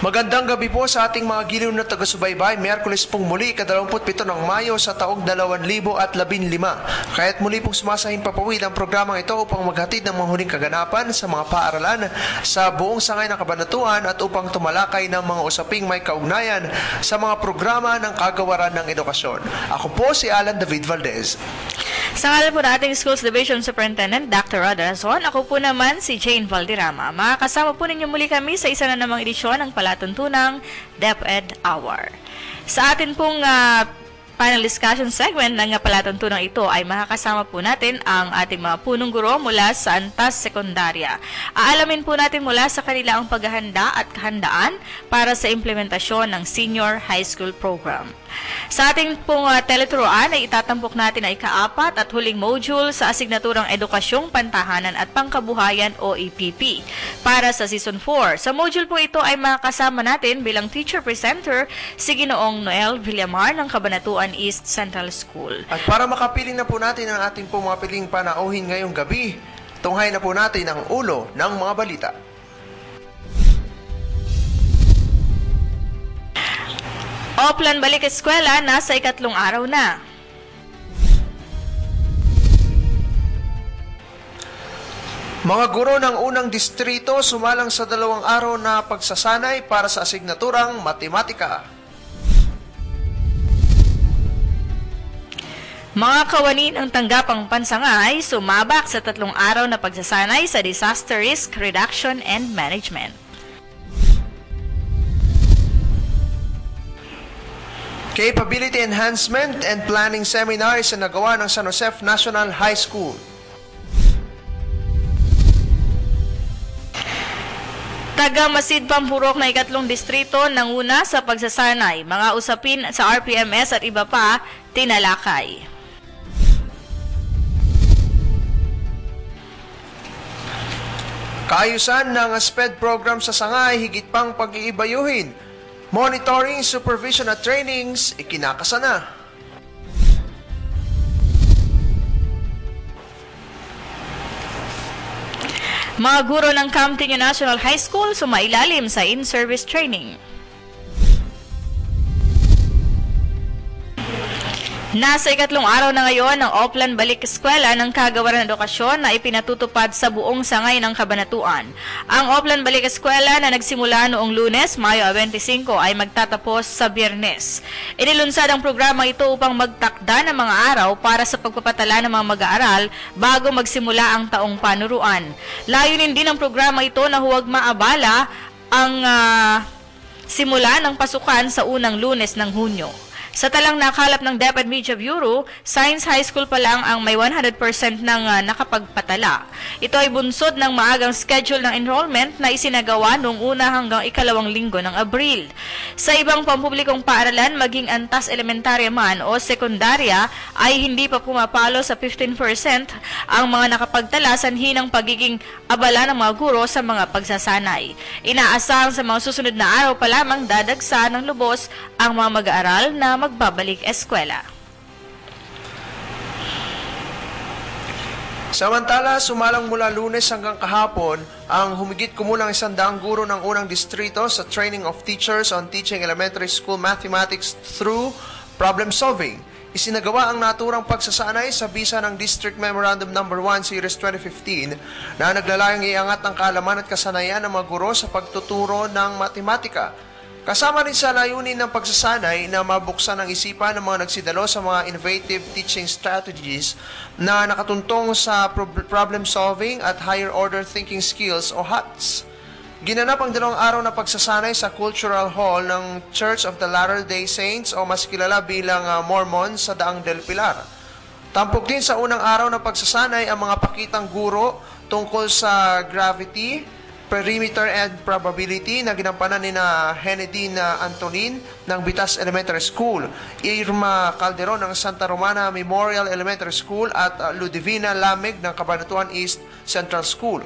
Magandang gabi po sa ating mga giliw na taga-subaybay. Miyerkules pong muli, 27 ng Mayo sa taong 2015. Kaya't muli pong sumasahing papawid ang programang ito upang maghatid ng mga huling kaganapan sa mga paaralan sa buong sangay ng kabanatuan at upang tumalakay ng mga usaping may kaugnayan sa mga programa ng kagawaran ng edukasyon. Ako po si Alan David Valdez. Sa ngalan po na ating Schools Division Superintendent, Dr. Rod Razon, ako po naman si Jane Valderrama. Makakasama po ninyo muli kami sa isa na namang edisyon ng palatuntunang DepEd Hour. Sa atin pong panel discussion segment ng palatuntunang ito ay makakasama po natin ang ating mga punong guro mula sa Antas Sekundarya. Aalamin po natin mula sa kanila ang paghahanda at kahandaan para sa implementasyon ng Senior High School Program. Sa ating pong teleturoan ay itatampok natin ang ika-4 at huling module sa asignaturang Edukasyong Pantahanan at Pangkabuhayan o EPP para sa Season 4. Sa module po ito ay makakasama natin bilang teacher presenter si Ginoong Noel Villamar ng Cabanatuan East Central School. At para makapiling na po natin ang ating pong mga piling panauhin ngayong gabi, tunghay na po natin ang ulo ng mga balita. Oplan Balik Eskwela, nasa ikatlong araw na. Mga guro ng unang distrito sumalang sa 2 araw na pagsasanay para sa asignaturang matematika. Mga kawani ng tanggapang pansangay sumabak sa 3 araw na pagsasanay sa Disaster Risk Reduction and Management. Capability Enhancement and Planning Seminars na nagawa ng San Jose National High School. Taga-Masid Pampurok na ikatlong distrito nanguna sa pagsasanay, mga usapin sa RPMS at iba pa tinalakay. Kaayusan ng SPED program sa Sangay, higit pang pag-iibayuhin. Monitoring, supervision at trainings, ikinakasa na. Mga guro ng Camtino National High School sumailalim sa in-service training. Nasa ikatlong araw na ngayon ang Oplan Balik Eskwela ng Kagawaran ng Edukasyon na ipinatutupad sa buong sangay ng Kabanatuan. Ang Oplan Balik Eskwela na nagsimula noong Lunes, Mayo 25 ay magtatapos sa Biyernes. Inilunsad ang programa ito upang magtakda ng mga araw para sa pagpapatala ng mga mag-aaral bago magsimula ang taong panuruan. Layunin din ng programa ito na huwag maabala ang simula ng pasukan sa unang Lunes ng Hunyo. Sa talang nakalap ng DepEd Media Bureau, Science High School pa lang ang may 100% ng nakapagpatala. Ito ay bunsod ng maagang schedule ng enrollment na isinagawa noong una hanggang ikalawang linggo ng Abril. Sa ibang pampublikong paaralan, maging Antas Elementarya man o Sekundarya, ay hindi pa pumapalo sa 15% ang mga nakapagtala sanhi ng pagiging abala ng mga guro sa mga pagsasanay. Inaasahang sa mga susunod na araw pa lamang dadagsa ng lubos ang mga mag-aaral na magbabalik eskwela. Samantala, sumalang mula Lunes hanggang kahapon ang humigit kumulang 100 guro ng unang distrito sa Training of Teachers on Teaching Elementary School Mathematics through Problem Solving. Isinagawa ang naturang pagsasanay sa bisa ng District Memorandum No. 1 Series 2015 na naglalayong iangat ang kaalaman at kasanayan ng mga guro sa pagtuturo ng matematika. Kasama rin sa layunin ng pagsasanay na mabuksan ang isipan ng mga nagsidalo sa mga innovative teaching strategies na nakatuntong sa problem solving at higher order thinking skills o HOTS. Ginanap ang 2 araw na pagsasanay sa Cultural Hall ng Church of the Latter-day Saints o mas kilala bilang Mormon sa Daang del Pilar. Tampok din sa unang araw na pagsasanay ang mga pakitang guro tungkol sa gravity, perimeter and probability na ginampanan ni Henedine Antonin ng Bitas Elementary School, Irma Calderon ng Santa Romana Memorial Elementary School at Ludivina Lamig ng Cabanatuan East Central School.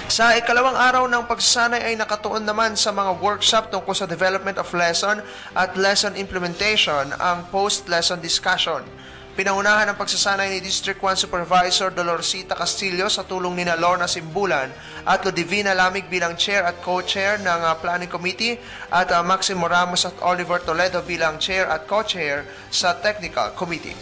Sa ikalawang araw ng pagsasanay ay nakatuon naman sa mga workshop tungkol sa development of lesson at lesson implementation ang post-lesson discussion. Pinangunahan ang pagsasanay ni District 1 Supervisor Dolorcita Castillo sa tulong ni Lorna Simbulan at Ludivina Lamig bilang Chair at Co-Chair ng Planning Committee at Maximo Ramos at Oliver Toledo bilang Chair at Co-Chair sa Technical Committee.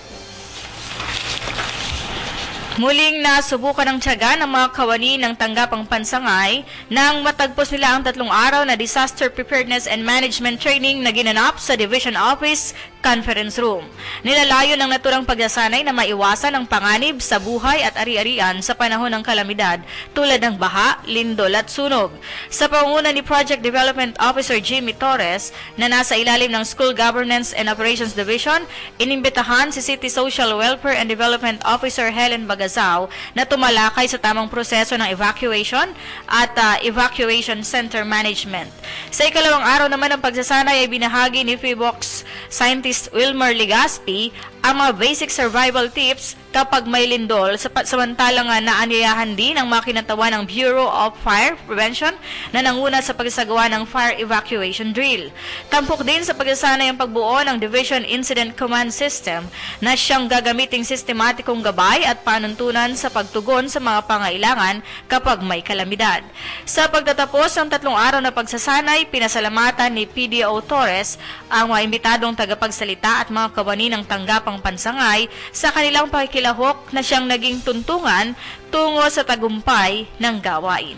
Muling nasubukan ng tiyaga ng mga kawani ng tanggapang pansangay nang matagpos nila ang 3 araw na Disaster Preparedness and Management Training na ginanap sa Division Office Conference Room. Nilalayo ng naturang pagsasanay na maiwasan ang panganib sa buhay at ari-arian sa panahon ng kalamidad tulad ng baha, lindol at sunog. Sa pangunguna ni Project Development Officer Jimmy Torres na nasa ilalim ng School Governance and Operations Division, inimbitahan si City Social Welfare and Development Officer Helen Bagazao na tumalakay sa tamang proseso ng evacuation at evacuation center management. Sa ikalawang araw naman ng pagsasanay ay binahagi ni PHIVOX Scientist Wilmer Ligaspi ang mga basic survival tips kapag may lindol, samantalang naanyayahan din ang mga kinatawa ng Bureau of Fire Prevention na nanguna sa pagsasagawa ng fire evacuation drill. Tampok din sa pagsasanay ang pagbuo ng Division Incident Command System na siyang gagamiting sistematikong gabay at panuntunan sa pagtugon sa mga pangailangan kapag may kalamidad. Sa pagtatapos ng 3 araw na pagsasanay, pinasalamatan ni PDO Torres ang mga imbitadong tagapagsalita at mga kawani ng tanggapang pansangay sa kanilang pakikilahok na siyang naging tuntungan tungo sa tagumpay ng gawain.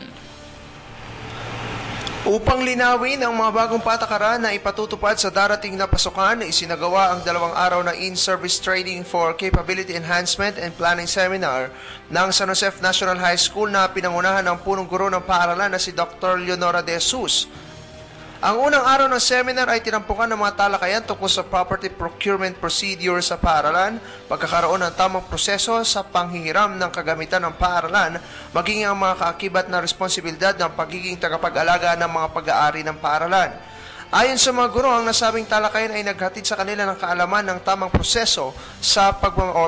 Upang linawin ang mga bagong patakaran na ipatutupad sa darating na pasukan, isinagawa ang 2 araw na in-service training for capability enhancement and planning seminar ng San Jose National High School na pinangunahan ng punong guro ng paaralan na si Dr. Leonora De Jesus. Ang unang araw ng seminar ay tinampukan ng mga talakayan tungkol sa property procurement procedure sa paaralan, pagkakaroon ng tamang proseso sa panghihiram ng kagamitan ng paaralan, maging ang mga kaakibat na responsibilidad ng pagiging tagapag-alaga ng mga pag-aari ng paaralan. Ayon sa mga guro, ang nasabing talakayan ay naghatid sa kanila ng kaalaman ng tamang proseso sa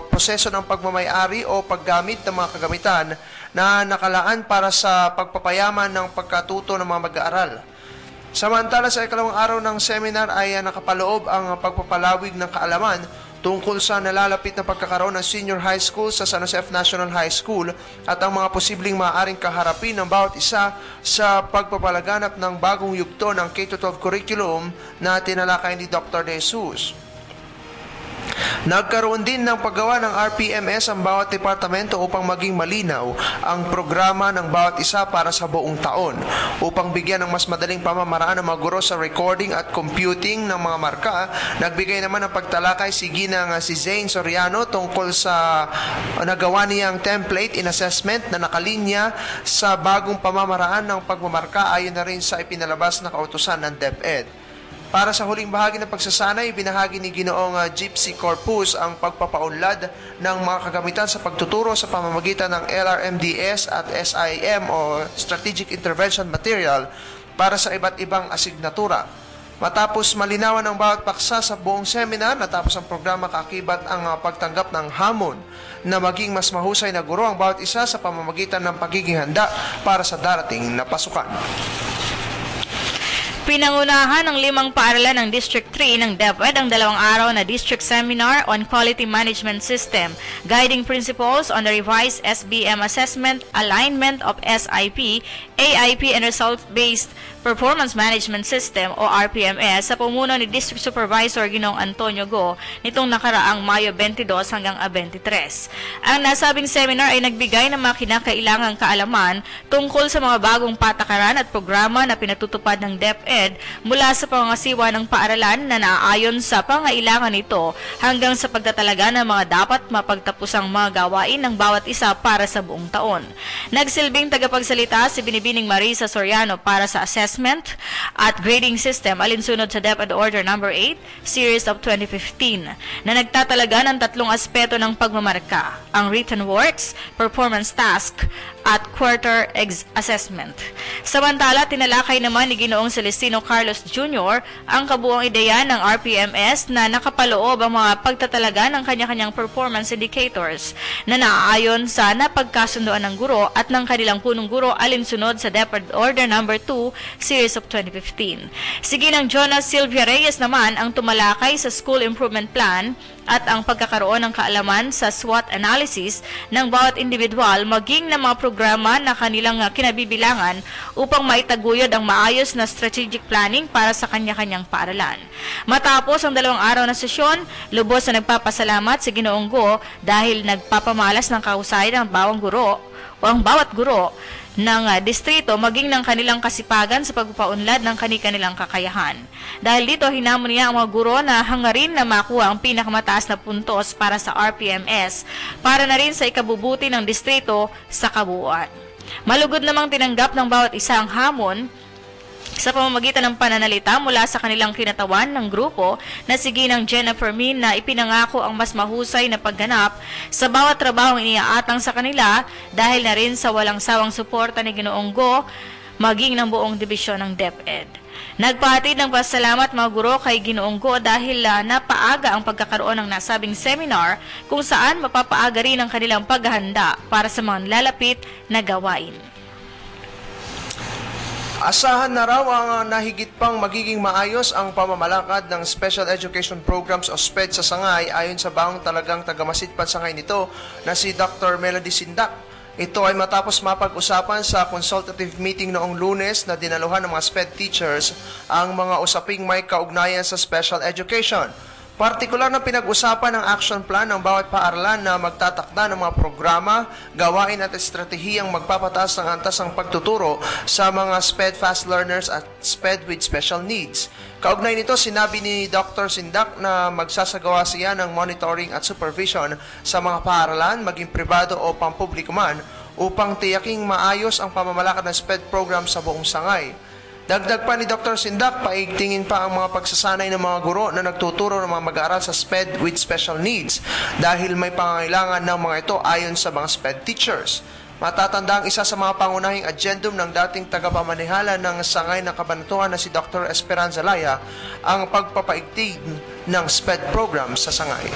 proseso ng pagmamay-ari o paggamit ng mga kagamitan na nakalaan para sa pagpapayaman ng pagkatuto ng mga mag-aaral. Samantala sa ikalawang araw ng seminar ay nakapaloob ang pagpapalawig ng kaalaman tungkol sa nalalapit na pagkakaroon ng senior high school sa San Jose National High School at ang mga posibleng maaaring kaharapin ng bawat isa sa pagpapalaganap ng bagong yugto ng K-12 curriculum na tinalakay ni Dr. De Jesus. Nagkaroon din ng paggawa ng RPMS ang bawat departamento upang maging malinaw ang programa ng bawat isa para sa buong taon. Upang bigyan ng mas madaling pamamaraan ng mga guro sa recording at computing ng mga marka, nagbigay naman ng pagtalakay si Zane Soriano tungkol sa nagawa niyang template in assessment na nakalinya sa bagong pamamaraan ng pagmamarka ayon na rin sa ipinalabas na kautusan ng DepEd. Para sa huling bahagi ng pagsasanay, binahagi ni Ginoong Gypsy Corpus ang pagpapaunlad ng mga kagamitan sa pagtuturo sa pamamagitan ng LRMDS at SIM o Strategic Intervention Material para sa iba't ibang asignatura. Matapos malinawan ang bawat paksa sa buong seminar, natapos ang programa kaakibat ang pagtanggap ng hamon na maging mas mahusay na guro ang bawat isa sa pamamagitan ng pagiging handa para sa darating na pasukan. Pinangunahan ng 5 paaralan ng District 3 ng DepEd ang 2 araw na District Seminar on Quality Management System, Guiding Principles on the Revised SBM Assessment, Alignment of SIP, AIP and Result-Based Performance Management System o RPMS sa pumuno ni District Supervisor Ginoong Antonio Go nitong nakaraang Mayo 22 hanggang 23. Ang nasabing seminar ay nagbigay ng mga kinakailangang kaalaman tungkol sa mga bagong patakaran at programa na pinatutupad ng DepEd mula sa pangangasiwa ng paaralan na naaayon sa pangailangan nito hanggang sa pagtatalaga ng mga dapat mapagtapusang mga gawain ng bawat isa para sa buong taon. Nagsilbing tagapagsalita si Binibining Marisa Soriano para sa assessment at grading system alinsunod sa DepEd Order No. 8, Series of 2015, na nagtatalaga ng 3 aspeto ng pagmamarka, ang written works, performance task, at quarter assessment. Samantala, tinalakay naman ni Ginoong Celestino Carlos Jr. ang kabuuang ideya ng RPMS na nakapaloob ang mga pagtatalaga ng kanya-kanyang performance indicators na naaayon sa napagkasundoan ng guro at ng kanilang punong guro alinsunod sa DepEd Order No. 2, Series of 2015. Si Ginang Jonas Silvia Reyes naman ang tumalakay sa School Improvement Plan at ang pagkakaroon ng kaalaman sa SWOT analysis ng bawat individual maging ng mga programa na kanilang kinabibilangan upang maitaguyod ang maayos na strategic planning para sa kanya-kanyang paaralan. Matapos ang 2 araw na sesyon, lubos na nagpapasalamat si Ginoong Go dahil nagpapamalas ng kahusayan ng bawat guro ng distrito maging ng kanilang kasipagan sa pagpapaunlad ng kanilang kakayahan. Dahil dito, hinamon niya ang mga guro na hangarin na makuha ang pinakamataas na puntos para sa RPMS para na rin sa ikabubuti ng distrito sa kabuuan. Malugod namang tinanggap ng bawat isa ang hamon sa pamamagitan ng pananalita mula sa kanilang kinatawan ng grupo na si Ginang Jennifer Min na ipinangako ang mas mahusay na pagganap sa bawat trabahong iniaatang sa kanila dahil na rin sa walang sawang suporta ni Ginoong Go maging ng buong dibisyon ng DepEd. Nagpahatid ng pasalamat mga guro kay Ginoong Go dahil napaaga ang pagkakaroon ng nasabing seminar kung saan mapapaaga rin ang kanilang paghahanda para sa mga lalapit na gawain. Asahan na raw ang nahigit pang magiging maayos ang pamamalakad ng Special Education Programs o SPED sa Sangay ayon sa bang talagang tagamasitpan Sangay nito na si Dr. Melody Sindak. Ito ay matapos mapag-usapan sa consultative meeting noong Lunes na dinaluhan ng mga SPED teachers ang mga usaping may kaugnayan sa special education. Partikular na pinag-usapan ng action plan ng bawat paaralan na magtatakda ng mga programa, gawain at estratehiyang magpapataas ng antas ng pagtuturo sa mga SPED fast learners at SPED with special needs. Kaugnay nito, sinabi ni Dr. Sindak na magsasagawa siya ng monitoring at supervision sa mga paaralan, maging pribado o pampubliko man, upang tiyaking maayos ang pamamalakad ng SPED program sa buong Sangay. Dagdag pa ni Dr. Sindak, paigtingin pa ang mga pagsasanay ng mga guro na nagtuturo ng mga mag-aaral sa SPED with special needs dahil may pangangailangan ng mga ito ayon sa mga SPED teachers. Matatanda ang isa sa mga pangunahing agendum ng dating tagapamanihala ng Sangay na Kabanatuan na si Dr. Esperanza Laya ang pagpapaigting ng SPED program sa Sangay.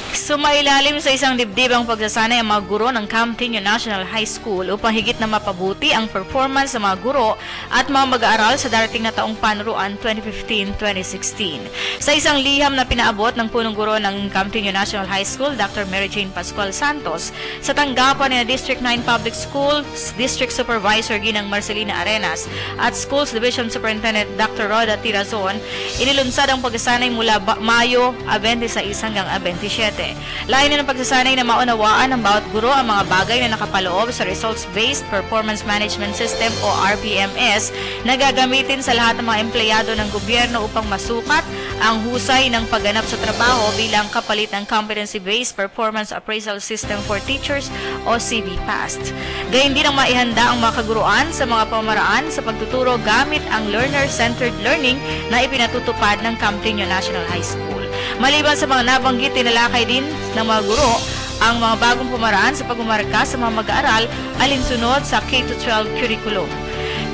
Sumailalim sa isang dibdib ang pagsasanay ang mga guro ng Camtinio National High School upang higit na mapabuti ang performance ng mga guro at mga mag-aaral sa darating na taong panuruan 2015-2016. Sa isang liham na pinaabot ng punong guro ng Camtinio National High School, Dr. Mary Jane Pascual Santos, sa tanggapan ni District 9 Public Schools District Supervisor Ginang Marcelina Arenas at Schools Division Superintendent Dr. Roda Tirazon, inilunsad ang pagsasanay mula Mayo 26 hanggang 27. Layunin ng pagsasanay na maunawaan ng bawat guro ang mga bagay na nakapaloob sa Results-Based Performance Management System o RPMS na gagamitin sa lahat ng mga empleyado ng gobyerno upang masukat ang husay ng pagganap sa trabaho bilang kapalit ng Competency-Based Performance Appraisal System for Teachers o CBPAST. Gayun din ang maihanda ang mga kaguruan sa mga pamaraan sa pagtuturo gamit ang learner-centered learning na ipinatutupad ng Camtinio National High School. Maliban sa mga nabanggit, tinalakay din ng mga guro ang mga bagong pamaraan sa pagmamarka sa mga mag-aaral alinsunod sa K-12 curriculum.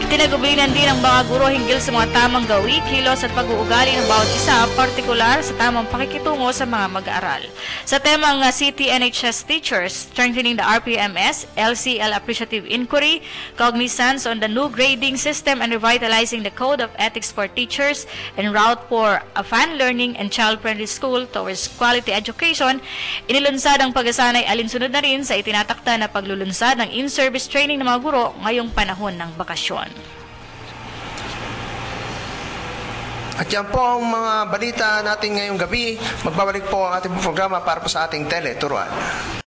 Tinagubilan din ang mga guro hinggil sa mga tamang gawi, kilos at pag-uugali ng bawat isa, partikular sa tamang pakikitungo sa mga mag-aaral. Sa temang CTNHS Teachers, Strengthening the RPMS, LCL Appreciative Inquiry, Cognizance on the New Grading System and Revitalizing the Code of Ethics for Teachers, en route for a fun learning and child-friendly school towards quality education, inilunsad ang pagsasanay alinsunod na rin sa itinatakda na paglulunsad ng in-service training ng mga guro ngayong panahon ng bakasyon. At yan po ang mga balita natin ngayong gabi. Magbabalik po ang ating programa para po sa ating teleturuan.